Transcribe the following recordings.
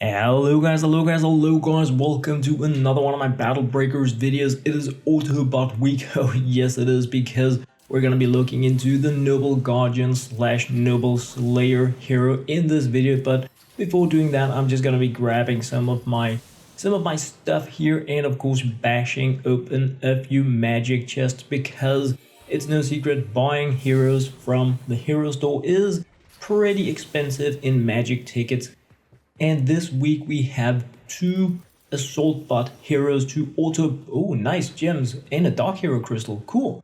Hello guys, welcome to another one of my Battle Breakers videos. It is Autobot week. Oh yes it is, because we're gonna be looking into the Noble Guardian / Noble Slayer hero in this video. But before doing that, I'm just gonna be grabbing some of my stuff here and of course bashing open a few magic chests, because it's no secret buying heroes from the hero store is pretty expensive in magic tickets. And this week we have two Assault Bot heroes, nice gems, and a Dark Hero Crystal, cool.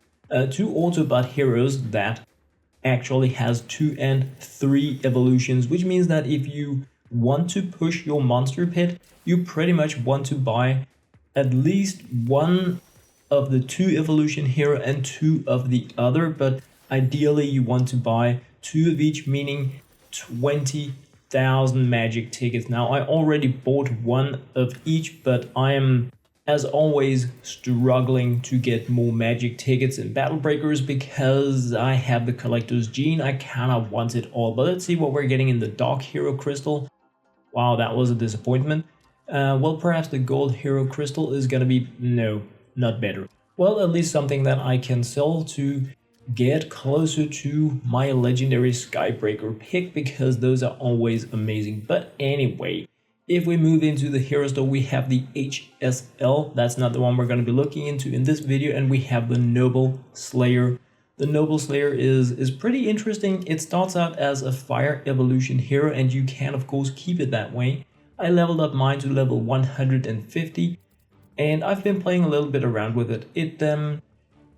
Two Autobot heroes that actually has 2 and 3 evolutions, which means that if you want to push your monster pit, you pretty much want to buy at least one of the 2 evolution hero and 2 of the other, but ideally you want to buy 2 of each, meaning 20,000 magic tickets. Now I already bought 1 of each, but I am as always struggling to get more magic tickets in Battle Breakers because I have the collector's gene. I kinda want it all, but let's see what we're getting in the Dark Hero Crystal. Wow, that was a disappointment. Well, perhaps the Gold Hero Crystal is gonna be, no, not better. Well, at least something that I can sell to get closer to my legendary Skybreaker pick, because those are always amazing. But anyway, if we move into the hero store, we have the HSL. That's not the one we're going to be looking into in this video, and we have the Noble Slayer. The Noble Slayer is pretty interesting. It starts out as a fire evolution hero, and you can of course keep it that way. I leveled up mine to level 150, and I've been playing a little bit around with it.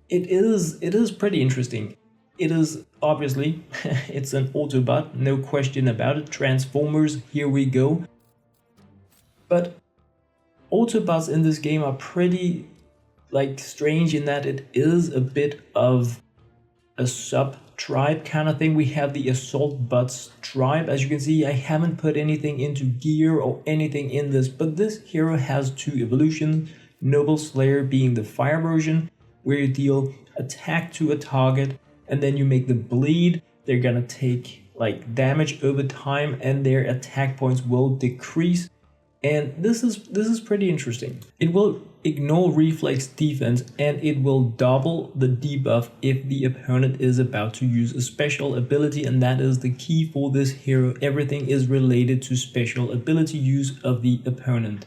It is pretty interesting. It is obviously, it's an Autobot, no question about it. Transformers, here we go. But Autobots in this game are pretty strange in that it is a bit of a sub-tribe kind of thing. We have the Assault Bots tribe. As you can see, I haven't put anything into gear or anything in this, but this hero has 2 evolutions. Noble Slayer being the fire version, where you deal attack to a target and then you make the bleed. They're gonna take damage over time and their attack points will decrease. And this is pretty interesting. It will ignore reflex defense and it will double the debuff if the opponent is about to use a special ability, and that is the key for this hero. Everything is related to special ability use of the opponent.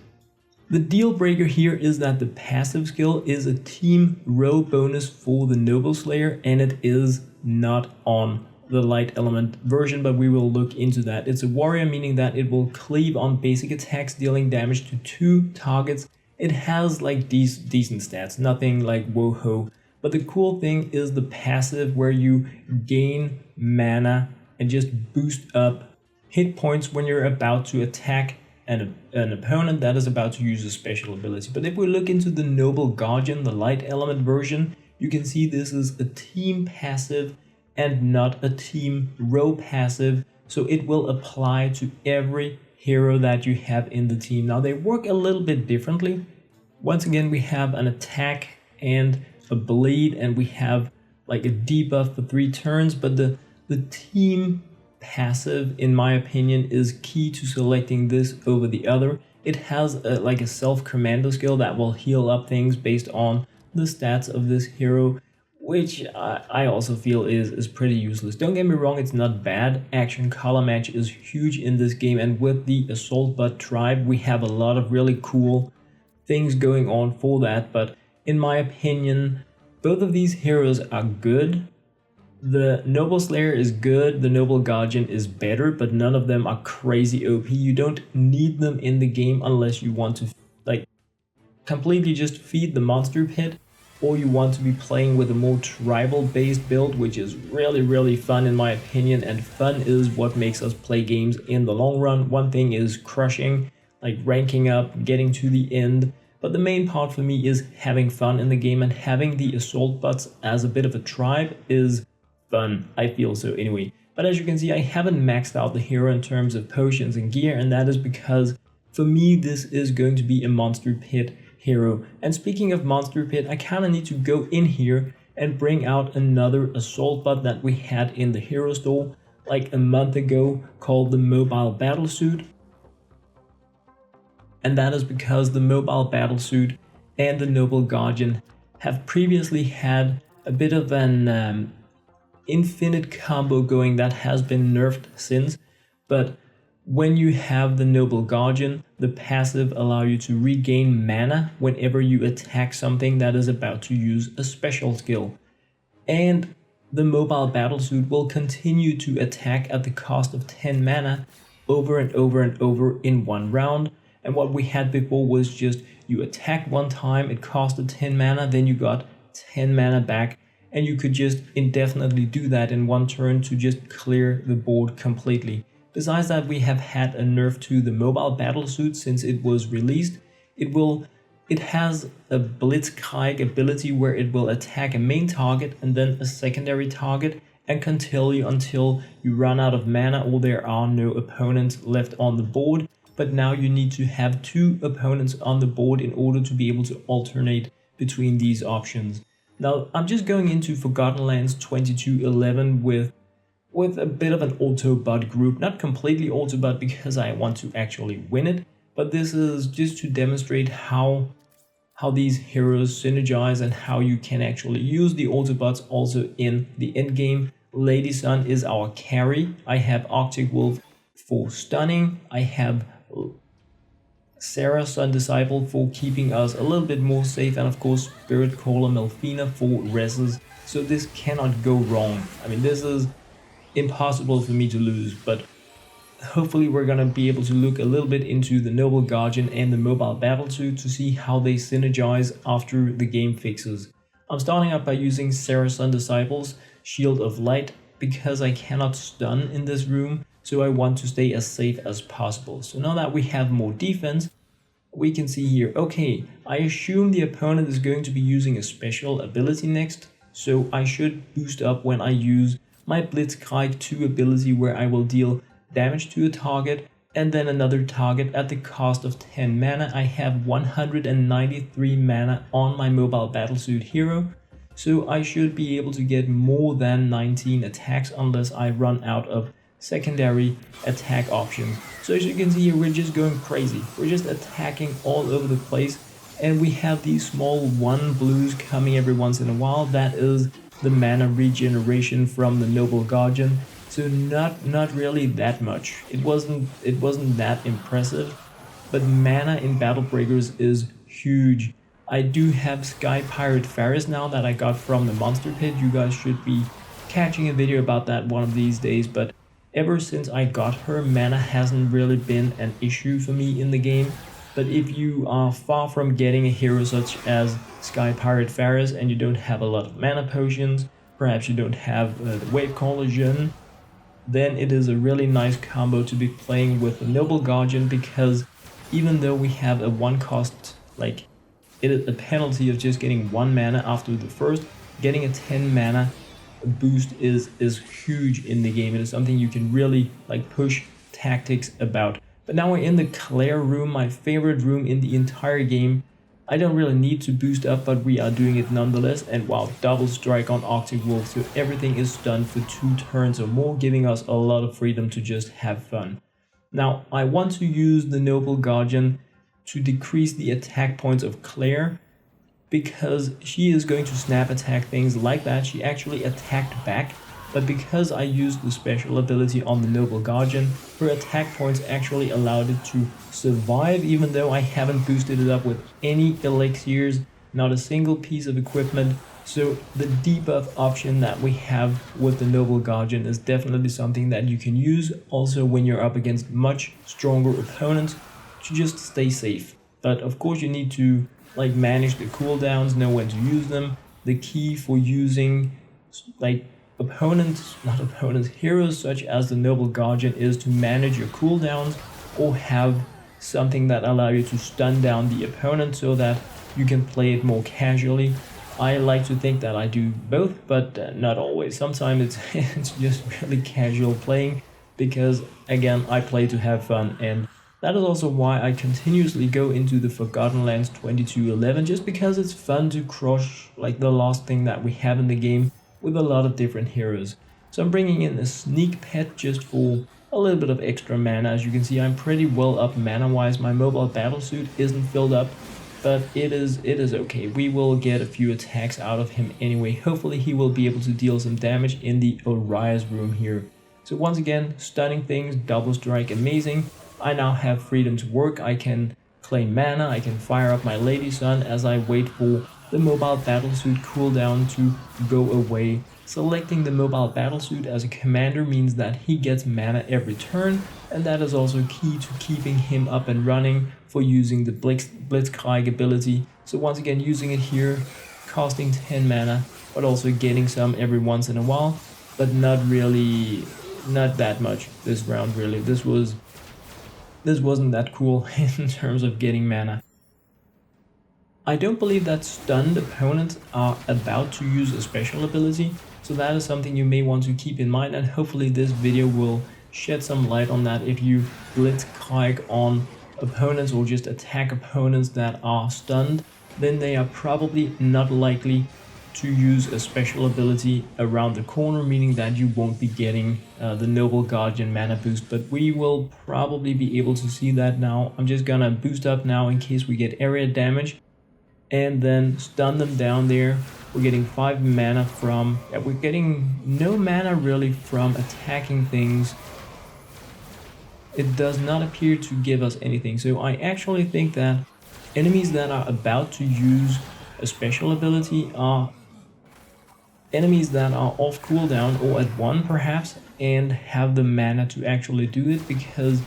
The deal breaker here is that the passive skill is a team row bonus for the Noble Slayer, and it is not on the light element version, but we will look into that. It's a warrior, meaning that it will cleave on basic attacks, dealing damage to 2 targets. It has these decent stats, nothing like whoa-ho. But the cool thing is the passive, where you gain mana and just boost up hit points when you're about to attack an opponent that is about to use a special ability. But if we look into the Noble Guardian, the light element version, you can see this is a team passive and not a team row passive, so it will apply to every hero that you have in the team. Now they work a little bit differently. Once again, we have an attack and a bleed, and we have a debuff for 3 turns, but the team passive, in my opinion, is key to selecting this over the other. It has a self-commando skill that will heal up things based on the stats of this hero, which I also feel is pretty useless. Don't get me wrong, it's not bad. Action color match is huge in this game, and with the Assault Bot tribe we have a lot of really cool things going on for that. But in my opinion, both of these heroes are good. The Noble Slayer is good, the Noble Guardian is better, but none of them are crazy OP. You don't need them in the game unless you want to completely just feed the monster pit, or you want to be playing with a more tribal based build, which is really fun in my opinion. And fun is what makes us play games in the long run. One thing is crushing, ranking up, getting to the end, but the main part for me is having fun in the game, and having the Assault Bots as a bit of a tribe is fun, I feel so anyway. But as you can see, I haven't maxed out the hero in terms of potions and gear, and that is because for me this is going to be a monster pit hero. And speaking of monster pit, I kind of need to go in here and bring out another Assault Bot that we had in the hero store a month ago, called the Mobile Battlesuit. and that is because the mobile battlesuit and the Noble Guardian have previously had a bit of an infinite combo going that has been nerfed since, but when you have the Noble Guardian, the passive allow you to regain mana whenever you attack something that is about to use a special skill. And the mobile battlesuit will continue to attack at the cost of 10 mana over and over and over in one round. And what we had before was just you attacked one time, it costed 10 mana, then you got 10 mana back, and you could just indefinitely do that in one turn to just clear the board completely. Besides that, we have had a nerf to the mobile battlesuit since it was released. It has a Blitzkrieg ability where it will attack a main target and then a secondary target and continue until you run out of mana or there are no opponents left on the board. But now you need to have 2 opponents on the board in order to be able to alternate between these options. Now I'm just going into Forgotten Lands 2211 with a bit of an Autobot group, not completely Autobot because I want to actually win it, but this is just to demonstrate how these heroes synergize and how you can actually use the Autobots also in the end game. Lady Sun is our carry. I have Arctic Wolf for stunning. I have Sarah Sun Disciple for keeping us a little bit more safe, and of course Spirit Caller Melfina for reses. So this cannot go wrong. I mean, this is impossible for me to lose, but hopefully we're gonna be able to look a little bit into the Noble Guardian and the mobile battlesuit to see how they synergize after the game fixes. I'm starting out by using Sarah Sun Disciple's Shield of Light because I cannot stun in this room, so I want to stay as safe as possible. So now that we have more defense, we can see here, okay, I assume the opponent is going to be using a special ability next, so I should boost up when I use my Blitzkrieg 2 ability where I will deal damage to a target and then another target at the cost of 10 mana. I have 193 mana on my mobile battlesuit hero, so I should be able to get more than 19 attacks unless I run out of secondary attack options. So as you can see here, we're just going crazy. We're just attacking all over the place, and we have these small 1 blues coming every once in a while. That is the mana regeneration from the Noble Guardian. So not really that much. It wasn't that impressive, but mana in Battle Breakers is huge. I do have Sky Pirate Ferris now that I got from the Monster Pit. You guys should be catching a video about that one of these days, but ever since I got her, mana hasn't really been an issue for me in the game. But if you are far from getting a hero such as Sky Pirate Ferris and you don't have a lot of mana potions, perhaps you don't have the Wave Caller Jeune, then it is a really nice combo to be playing with the Noble Guardian, because even though we have a 1 cost, like it is a penalty of just getting 1 mana after the first, getting a 10 mana boost is huge in the game. It is something you can really like push tactics about. But now we're in the Claire room, my favorite room in the entire game. I don't really need to boost up, but we are doing it nonetheless. And wow, double strike on Arctic Wolf, so everything is done for 2 turns or more, giving us a lot of freedom to just have fun. Now, I want to use the Noble Guardian to decrease the attack points of Claire, because she is going to snap attack things like that. She actually attacked back, but because I used the special ability on the Noble Guardian, her attack points actually allowed it to survive, even though I haven't boosted it up with any elixirs, not a single piece of equipment. So the debuff option that we have with the Noble Guardian is definitely something that you can use also when you're up against much stronger opponents to just stay safe. But of course you need to like manage the cooldowns, know when to use them. The key for using like heroes such as the Noble Guardian is to manage your cooldowns or have something that allow you to stun down the opponent so that you can play it more casually. I like to think that I do both, but not always. Sometimes it's just really casual playing, because again, I play to have fun, and that is also why I continuously go into the Forgotten Lands 2211, just because it's fun to crush like the last thing that we have in the game with a lot of different heroes. So I'm bringing in a sneak pet just for a little bit of extra mana. As you can see, I'm pretty well up mana-wise. My mobile battlesuit isn't filled up, but it is okay. We will get a few attacks out of him anyway. Hopefully he will be able to deal some damage in the Uriah's room here. So once again, stunning things, double strike, amazing. I now have freedom to work. I can claim mana, I can fire up my Lady Sun as I wait for the mobile battlesuit cooldown to go away. Selecting the mobile battlesuit as a commander means that he gets mana every turn, and that is also key to keeping him up and running for using the Blitzkrieg ability. So once again, using it here, costing 10 mana, but also getting some every once in a while, but not that much this round really. This wasn't that cool in terms of getting mana. I don't believe that stunned opponents are about to use a special ability, so that is something you may want to keep in mind, and hopefully this video will shed some light on that. If you blitzkrieg on opponents or just attack opponents that are stunned, then they are probably not likely to use a special ability around the corner, meaning that you won't be getting the Noble Guardian mana boost, but we will probably be able to see that now. I'm just gonna boost up now in case we get area damage, and then stun them down there. We're getting 5 mana from, we're getting no mana really from attacking things. It does not appear to give us anything, so I actually think that enemies that are about to use a special ability are enemies that are off cooldown or at 1 perhaps, and have the mana to actually do it, because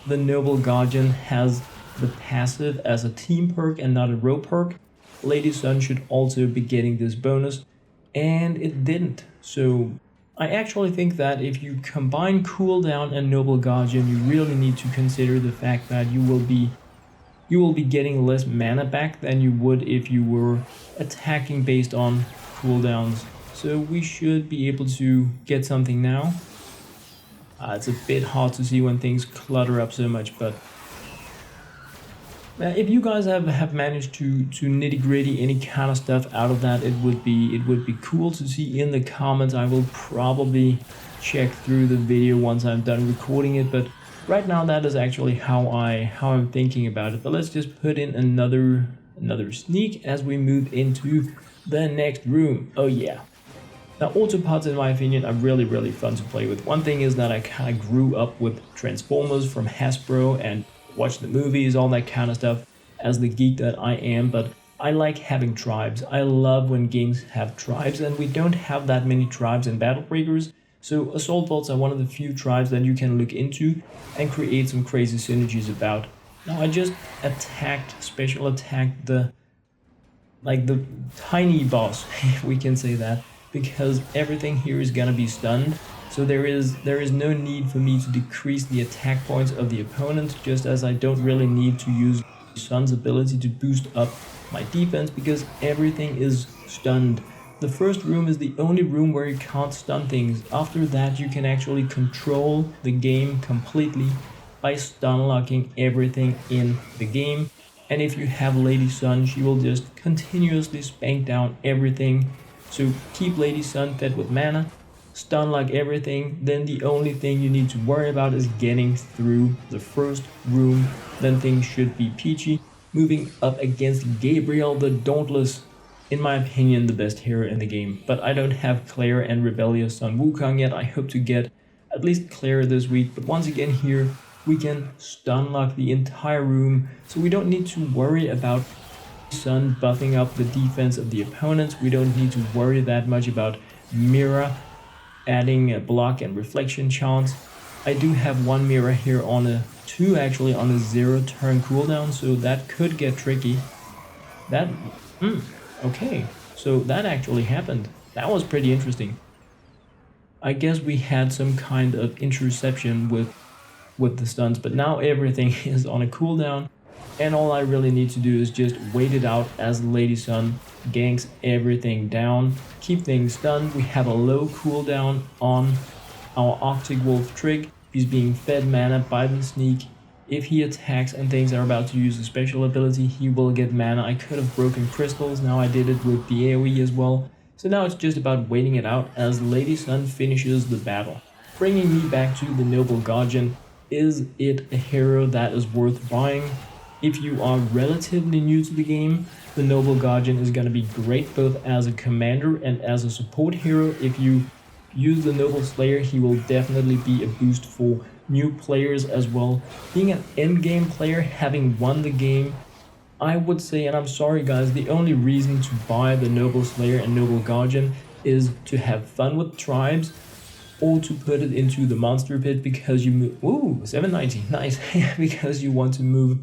the Noble Guardian has the passive as a team perk and not a row perk. Lady Sun should also be getting this bonus, and it didn't. So I actually think that if you combine cooldown and Noble Guardian, you really need to consider the fact that you will be getting less mana back than you would if you were attacking based on cooldowns. So we should be able to get something now. It's a bit hard to see when things clutter up so much, but if you guys have managed to nitty-gritty any kind of stuff out of that, it would be cool to see in the comments. I will probably check through the video once I'm done recording it, but right now that is actually how I'm thinking about it. But let's just put in another sneak as we move into the next room. Oh yeah. Now Autobots, in my opinion, are really fun to play with. One thing is that I kind of grew up with Transformers from Hasbro and watched the movies, all that kind of stuff, as the geek that I am, but I like having tribes. I love when games have tribes, and we don't have that many tribes in Battle Breakers, so Assault Bots are one of the few tribes that you can look into and create some crazy synergies about. Now I just special attacked the tiny boss, if we can say that, because everything here is gonna be stunned. So there is no need for me to decrease the attack points of the opponent, just as I don't really need to use Sun's ability to boost up my defense because everything is stunned. The first room is the only room where you can't stun things. After that you can actually control the game completely by stun locking everything in the game. And if you have Lady Sun, she will just continuously spank down everything. So keep Lady Sun fed with mana, stun lock everything, then the only thing you need to worry about is getting through the first room, then things should be peachy. Moving up against Gabriel the Dauntless, in my opinion the best hero in the game, but I don't have Claire and Rebellious Sun Wukong yet. I hope to get at least Claire this week, but once again here we can stun lock the entire room, so we don't need to worry about Sun buffing up the defense of the opponents. We don't need to worry that much about Mira adding a block and reflection chance. I do have 1 Mira here on a 2 actually on a 0 turn cooldown, so that could get tricky. Okay, so that actually happened. That was pretty interesting. I guess we had some kind of interception with the stuns, but now everything is on a cooldown, and all I really need to do is just wait it out as Lady Sun ganks everything down, keep things stunned. We have a low cooldown on our Arctic Wolf Trig. He's being fed mana by the sneak. If he attacks and things are about to use a special ability, he will get mana. I could have broken crystals, now I did it with the AoE as well. So now it's just about waiting it out as Lady Sun finishes the battle. bringing me back to the Noble Guardian. Is it a hero that is worth buying? If you are relatively new to the game, the Noble Guardian is going to be great both as a commander and as a support hero. If you use the Noble Slayer, he will definitely be a boost for new players as well. Being an endgame player, having won the game, I would say, and I'm sorry guys, the only reason to buy the Noble Slayer and Noble Guardian is to have fun with tribes, or to put it into the monster pit because you move. Ooh, 790, nice. Because you want to move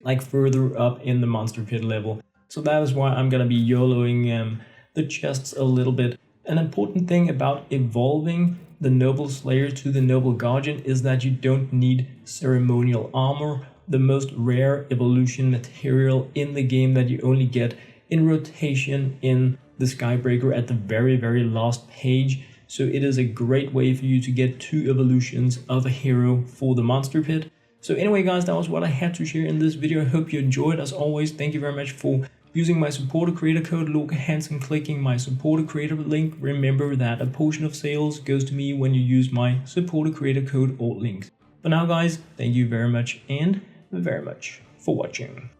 like further up in the monster pit level. So that is why I'm gonna be YOLOing the chests a little bit. An important thing about evolving the Noble Slayer to the Noble Guardian is that you don't need ceremonial armor, the most rare evolution material in the game that you only get in rotation in the Skybreaker at the very last page. So it is a great way for you to get 2 evolutions of a hero for the monster pit. So anyway guys, that was what I had to share in this video. I hope you enjoyed. As always, thank you very much for using my supporter creator code LOCAHANS and clicking my supporter creator link. Remember that a portion of sales goes to me when you use my supporter creator code or links. For now guys, thank you very much and very much for watching.